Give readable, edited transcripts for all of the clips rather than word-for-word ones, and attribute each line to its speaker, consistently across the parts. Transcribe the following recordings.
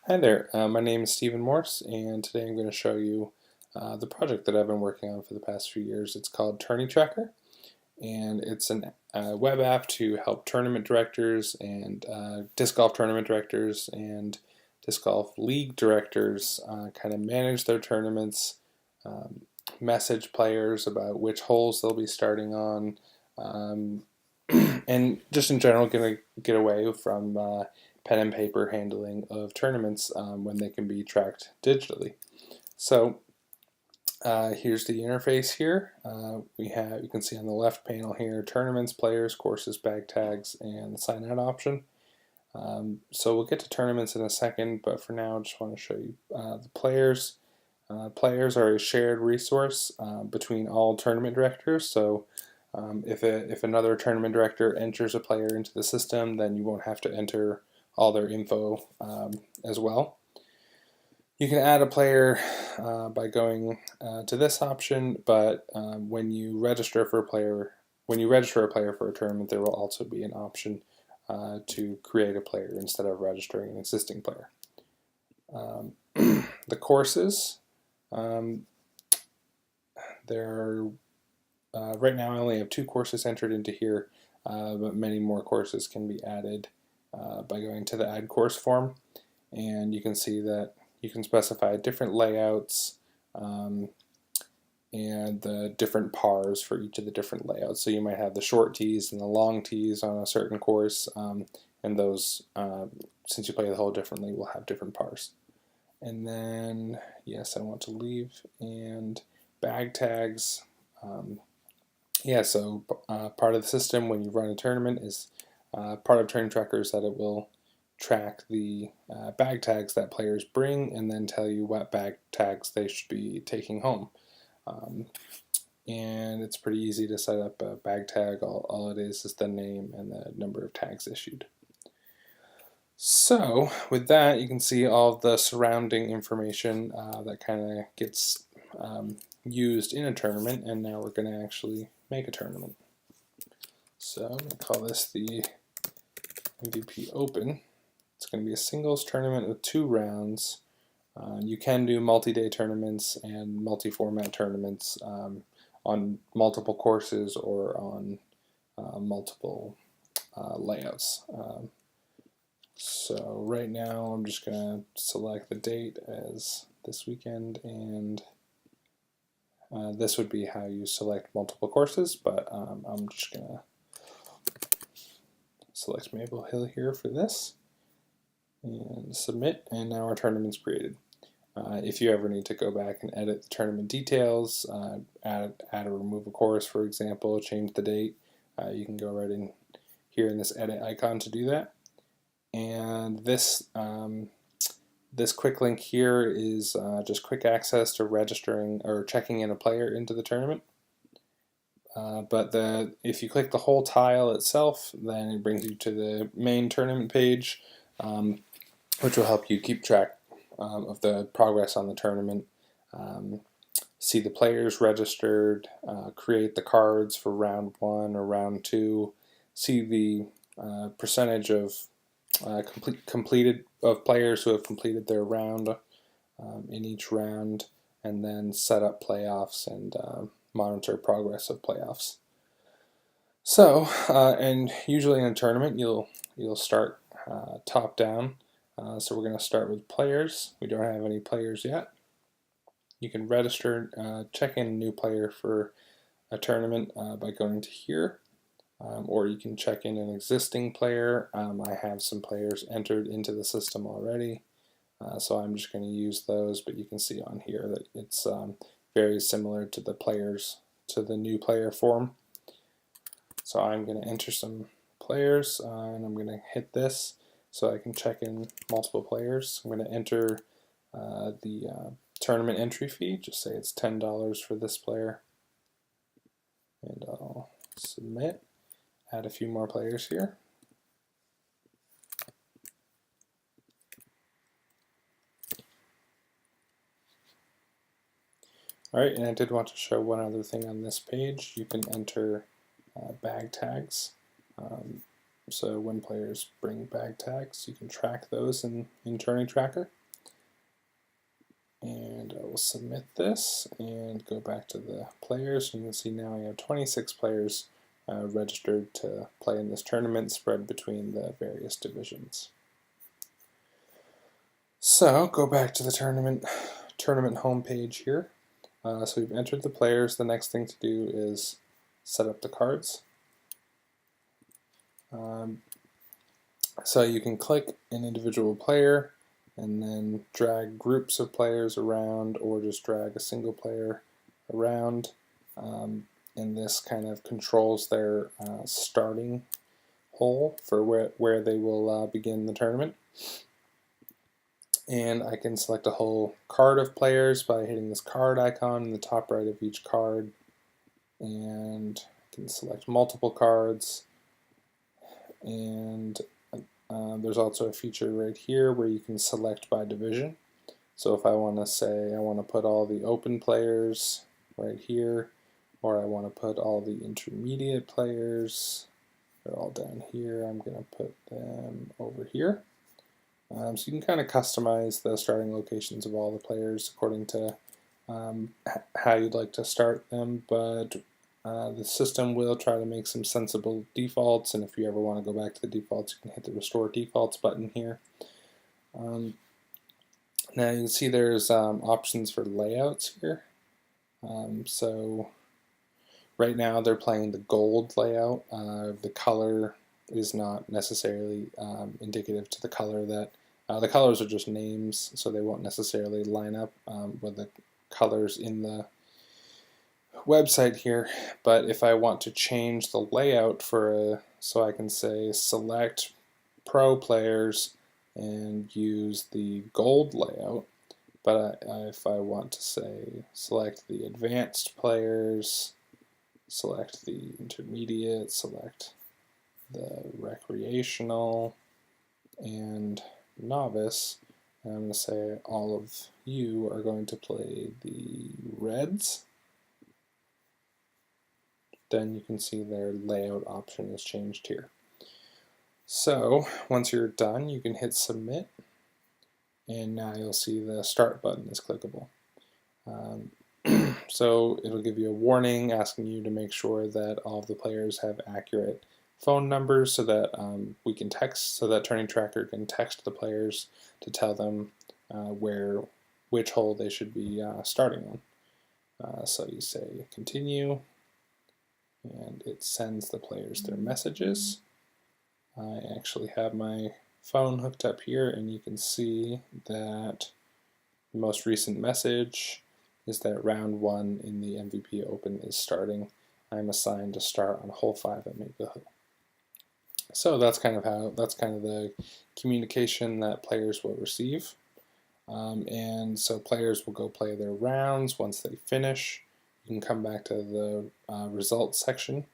Speaker 1: Hi there, my name is Stephen Morse, and today I'm going to show you the project that I've been working on for the past few years. It's called TourneyTracker, and it's a web app to help tournament directors and disc golf tournament directors and disc golf league directors kind of manage their tournaments, um, message players about which holes they'll be starting on, um, and just in general going to get away from pen and paper handling of tournaments when they can be tracked digitally. So here's the interface here. You can see on the left panel here tournaments, players, courses, bag tags, and the sign out option. So we'll get to tournaments in a second, but for now I just want to show you the players. Players are a shared resource between all tournament directors. So if another tournament director enters a player into the system, then you won't have to enter all their info as well. You can add a player by going to this option, but when you register a player for a tournament, there will also be an option to create a player instead of registering an existing player. The courses, there are right now I only have 2 courses entered into here, but many more courses can be added by going to the add course form, and you can see that you can specify different layouts and the different pars for each of the different layouts. So you might have the short tees and the long tees on a certain course, and those, since you play the hole differently, will have different pars. And then, yes, I want to leave, and bag tags. So part of the system when you run a tournament is part of TourneyTracker is that it will track the bag tags that players bring and then tell you what bag tags they should be taking home. And it's pretty easy to set up a bag tag. All it is the name and the number of tags issued. So with that, you can see all of the surrounding information that kind of gets used in a tournament, and now we're going to actually make a tournament. So I'm going to call this the MVP Open. It's going to be a singles tournament with 2 rounds. You can do multi-day tournaments and multi-format tournaments on multiple courses or on multiple layouts. So right now I'm just going to select the date as this weekend, and this would be how you select multiple courses, but I'm just going to select Maple Hill here for this and submit, and now our tournament's created. If you ever need to go back and edit the tournament details, add or remove a course, for example, change the date, you can go right in here in this edit icon to do that. And this this quick link here is just quick access to registering or checking in a player into the tournament. But if you click the whole tile itself, then it brings you to the main tournament page, which will help you keep track of the progress on the tournament, see the players registered, create the cards for round 1 or round 2, see the percentage of completed of players who have completed their round in each round, and then set up playoffs and monitor progress of playoffs. So, and usually in a tournament you'll start top down. So we're going to start with players. We don't have any players yet. You can register, check in a new player for a tournament by going to here, or you can check in an existing player. I have some players entered into the system already, so I'm just going to use those, but you can see on here that it's very similar to the new player form. So I'm going to enter some players, and I'm going to hit this so I can check in multiple players. I'm going to enter the tournament entry fee, just say it's $10 for this player, and I'll submit, add a few more players here. Alright, and I did want to show one other thing on this page. You can enter bag tags. So when players bring bag tags, you can track those in TourneyTracker. will submit this and go back to the players. You can see now we have 26 players registered to play in this tournament, spread between the various divisions. So go back to the tournament homepage here. So we've entered the players. The next thing to do is set up the cards. So you can click an individual player and then drag groups of players around, or just drag a single player around. And this kind of controls their starting hole for where they will begin the tournament. And I can select a whole card of players by hitting this card icon in the top right of each card, and I can select multiple cards. And there's also a feature right here where you can select by division. So if I want to say I want to put all the open players right here, or I want to put all the intermediate players, they're all down here, I'm going to put them over here. So you can kind of customize the starting locations of all the players according to how you'd like to start them, but the system will try to make some sensible defaults, and if you ever want to go back to the defaults, you can hit the Restore Defaults button here. Now you can see there's options for layouts here. So right now they're playing the gold layout. The color is not necessarily indicative to the color that the colors are just names, so they won't necessarily line up with the colors in the website here. But if I want to change the layout so I can say select pro players and use the gold layout, but if I want to say select the advanced players, select the intermediate, select the recreational, and novice, and I'm going to say all of you are going to play the reds, then you can see their layout option is changed here. So once you're done, you can hit submit, and now you'll see the start button is clickable. So it'll give you a warning asking you to make sure that all of the players have accurate phone numbers, so that we can text, so that TourneyTracker can text the players to tell them which hole they should be starting on. So you say continue, and it sends the players their messages. I actually have my phone hooked up here, and you can see that the most recent message is that round 1 in the MVP Open is starting. I'm assigned to start on hole 5 at Make the Hook. So that's kind of the communication that players will receive. And so players will go play their rounds. Once they finish, you can come back to the results section.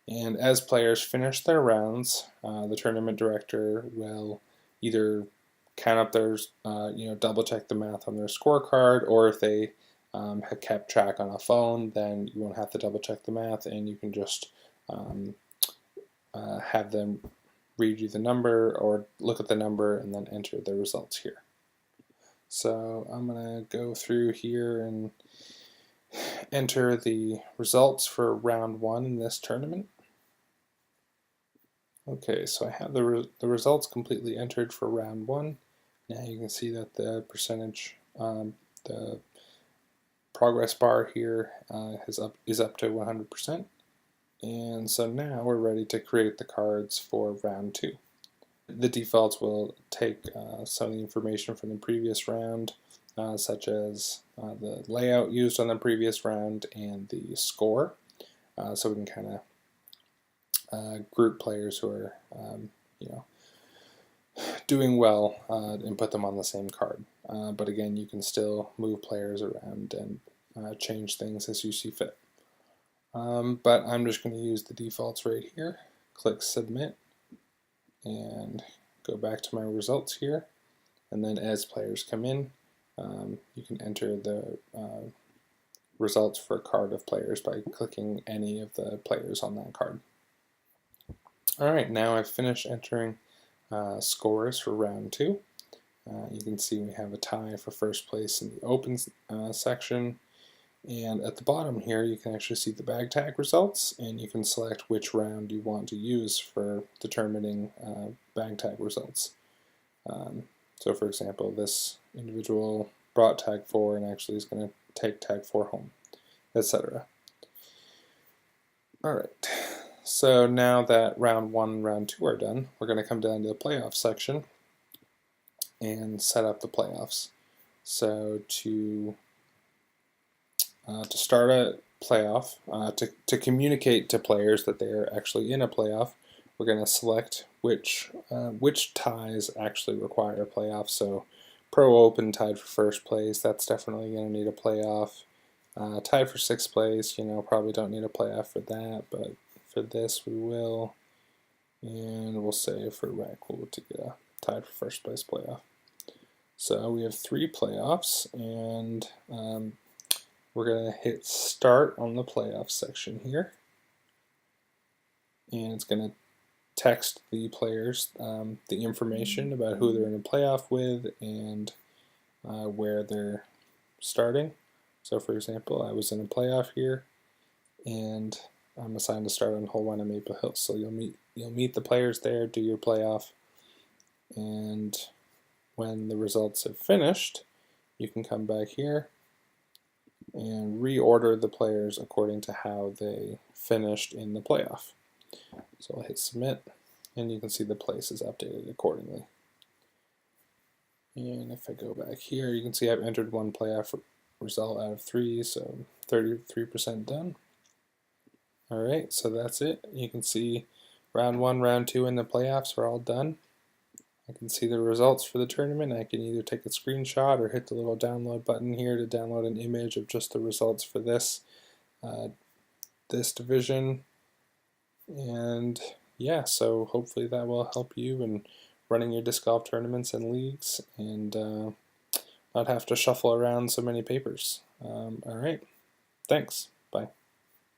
Speaker 1: And as players finish their rounds, the tournament director will either count up their, double check the math on their scorecard, or if they have kept track on a phone, then you won't have to double check the math, and you can just have them read you the number or look at the number and then enter the results here. So I'm going to go through here and enter the results for round 1 in this tournament. Okay, so I have the results completely entered for round 1. Now you can see that the percentage, the progress bar here is up to 100%. And so now we're ready to create the cards for round 2. The defaults will take some of the information from the previous round, such as the layout used on the previous round and the score, so we can kind of group players who are doing well and put them on the same card. But again, you can still move players around and change things as you see fit. But I'm just going to use the defaults right here, click submit, and go back to my results here. And then as players come in, you can enter the results for a card of players by clicking any of the players on that card. Alright, now I've finished entering scores for round 2. You can see we have a tie for first place in the open section. And at the bottom here, you can actually see the bag tag results, and you can select which round you want to use for determining bag tag results. So for example, this individual brought tag 4 and actually is going to take tag 4 home, etc. Alright, so now that round 1 and round 2 are done, we're going to come down to the playoff section and set up the playoffs. So to start a playoff, to communicate to players that they're actually in a playoff, we're going to select which ties actually require a playoff. So Pro Open tied for first place, that's definitely going to need a playoff. Tied for 6th place, probably don't need a playoff for that, but for this we will. And we'll say for Rec we'll get a tied for first place playoff. So we have 3 playoffs, and we're going to hit start on the playoff section here. And it's going to text the players the information about who they're in a playoff with and where they're starting. So for example, I was in a playoff here, and I'm assigned to start on hole 1 in Maple Hill. So you'll meet the players there, do your playoff, and when the results have finished, you can come back here and reorder the players according to how they finished in the playoff. So I'll hit submit, and you can see the place is updated accordingly. And if I go back here, you can see I've entered 1 playoff result out of 3, so 33% done. Alright, so that's it. You can see round 1, round 2, and the playoffs are all done. I can see the results for the tournament. I can either take a screenshot or hit the little download button here to download an image of just the results for this division. And yeah, so hopefully that will help you in running your disc golf tournaments and leagues, and not have to shuffle around so many papers. Alright, thanks.